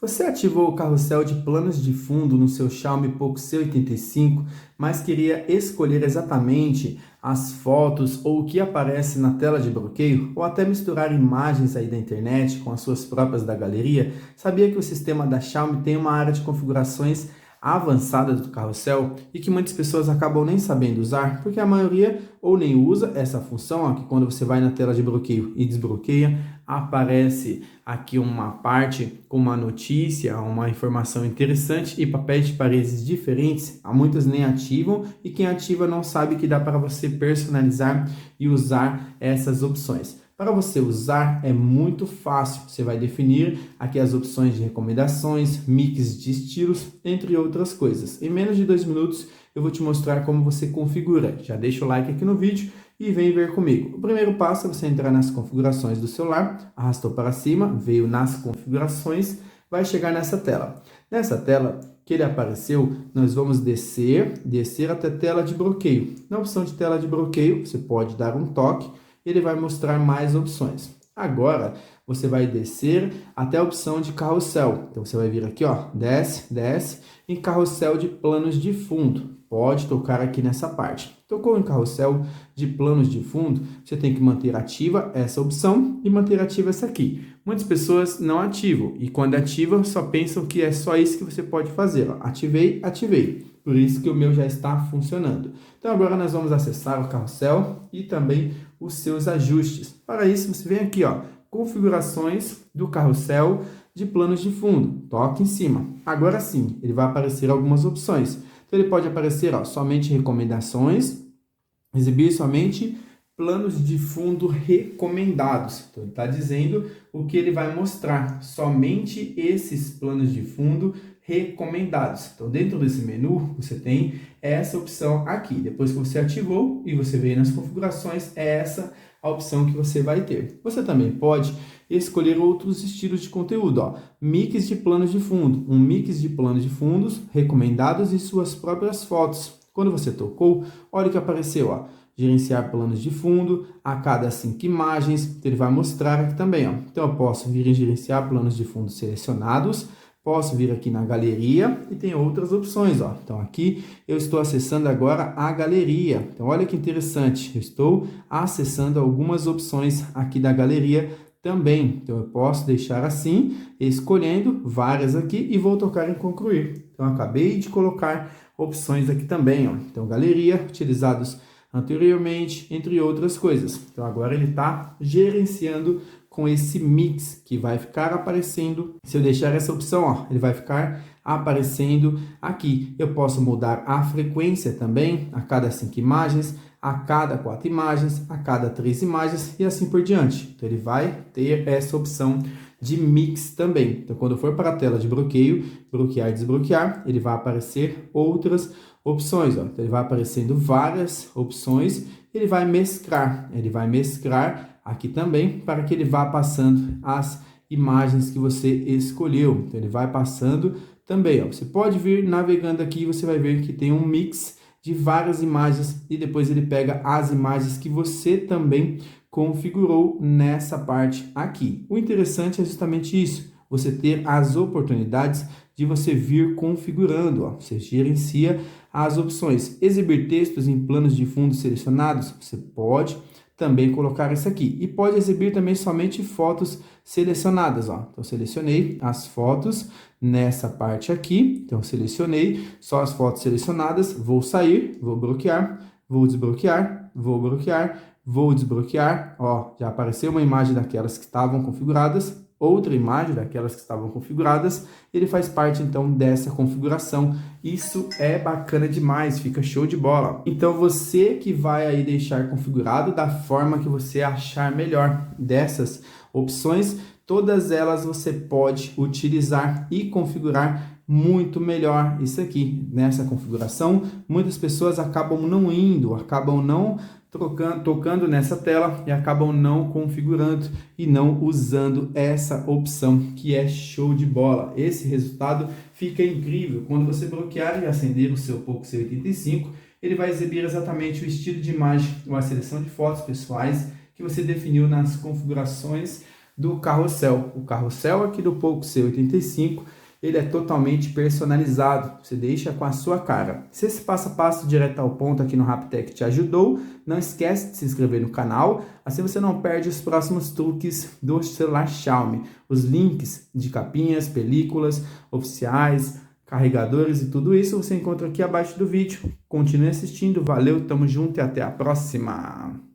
Você ativou o carrossel de planos de fundo no seu Xiaomi Poco C85, mas queria escolher exatamente as fotos ou o que aparece na tela de bloqueio, ou até misturar imagens aí da internet com as suas próprias da galeria? Sabia que o sistema da Xiaomi tem uma área de configurações avançada do carrossel e que muitas pessoas acabam nem sabendo usar, porque a maioria ou nem usa essa função, ó, que quando você vai na tela de bloqueio e desbloqueia, aparece aqui uma parte com uma notícia, uma informação interessante e papéis de paredes diferentes. Há muitas nem ativam e quem ativa não sabe que dá para você personalizar e usar essas opções. Para você usar é muito fácil, você vai definir aqui as opções de recomendações, mix de estilos, entre outras coisas. Em menos de 2 minutos eu vou te mostrar como você configura. Já deixa o like aqui no vídeo e vem ver comigo. O primeiro passo é você entrar nas configurações do celular, arrastou para cima, veio nas configurações, vai chegar nessa tela. Nessa tela que ele apareceu, nós vamos descer até a tela de bloqueio. Na opção de tela de bloqueio, você pode dar um toque, ele vai mostrar mais opções. Agora, você vai descer até a opção de carrossel. Então, você vai vir aqui, ó, desce, em carrossel de planos de fundo. Pode tocar aqui nessa parte. Tocou em carrossel de planos de fundo, você tem que manter ativa essa opção e manter ativa essa aqui. Muitas pessoas não ativam e quando ativam só pensam que é só isso que você pode fazer. Ó. Ativei. Por isso que o meu já está funcionando. Então agora nós vamos acessar o carrossel e também os seus ajustes. Para isso você vem aqui, ó, configurações do carrossel de planos de fundo. Toque em cima. Agora sim, ele vai aparecer algumas opções. Então ele pode aparecer, ó, somente recomendações, exibir somente planos de fundo recomendados. Então ele está dizendo o que ele vai mostrar, somente esses planos de fundo recomendados. Então dentro desse menu você tem essa opção aqui. Depois que você ativou e você veio nas configurações, é essa a opção que você vai ter. Você também pode escolher outros estilos de conteúdo, ó. Mix de planos de fundo, um mix de planos de fundos recomendados e suas próprias fotos. Quando você tocou, olha o que apareceu, ó. Gerenciar planos de fundo a cada 5 imagens, então ele vai mostrar aqui também, ó. Então eu posso vir em gerenciar planos de fundo selecionados, posso vir aqui na galeria e tem outras opções, ó. Então aqui eu estou acessando agora a galeria. Então olha que interessante, eu estou acessando algumas opções aqui da galeria também. Então eu posso deixar assim, escolhendo várias aqui e vou tocar em concluir. Então acabei de colocar opções aqui também, ó. Então galeria, utilizados anteriormente, entre outras coisas. Então agora ele está gerenciando com esse mix que vai ficar aparecendo. Se eu deixar essa opção, ó, ele vai ficar aparecendo aqui. Eu posso mudar a frequência também, a cada 5 imagens, a cada 4 imagens, a cada 3 imagens e assim por diante. Então ele vai ter essa opção de mix também. Então quando for para a tela de bloqueio, bloquear e desbloquear, ele vai aparecer outras opções, ó. Então ele vai aparecendo várias opções, ele vai mesclar aqui também para que ele vá passando as imagens que você escolheu. Então ele vai passando também, ó. Você pode vir navegando aqui e você vai ver que tem um mix de várias imagens e depois ele pega as imagens que você também configurou nessa parte aqui. O interessante é justamente isso, você ter as oportunidades de você vir configurando, ó. Você gerencia as opções. Exibir textos em planos de fundo selecionados, você pode também colocar isso aqui. E pode exibir também somente fotos selecionadas, ó. Então, selecionei as fotos nessa parte aqui. Então, selecionei só as fotos selecionadas. Vou sair, vou bloquear, vou desbloquear, vou bloquear, vou desbloquear. Ó, já apareceu uma imagem daquelas que estavam configuradas, outra imagem daquelas que estavam configuradas, ele faz parte então dessa configuração. Isso é bacana demais, fica show de bola. Então você que vai aí deixar configurado da forma que você achar melhor dessas opções, todas elas você pode utilizar e configurar muito melhor isso aqui. Nessa configuração, muitas pessoas acabam não indo, acabam não tocando nessa tela e acabam não configurando e não usando essa opção, que é show de bola. Esse resultado fica incrível. Quando você bloquear e acender o seu Poco C85, ele vai exibir exatamente o estilo de imagem ou a seleção de fotos pessoais que você definiu nas configurações do carrossel. O carrossel aqui do Poco C85, ele é totalmente personalizado, você deixa com a sua cara. Se esse passo a passo direto ao ponto aqui no Raptec te ajudou, não esquece de se inscrever no canal, assim você não perde os próximos truques do celular Xiaomi. Os links de capinhas, películas oficiais, carregadores e tudo isso você encontra aqui abaixo do vídeo. Continue assistindo, valeu, tamo junto e até a próxima!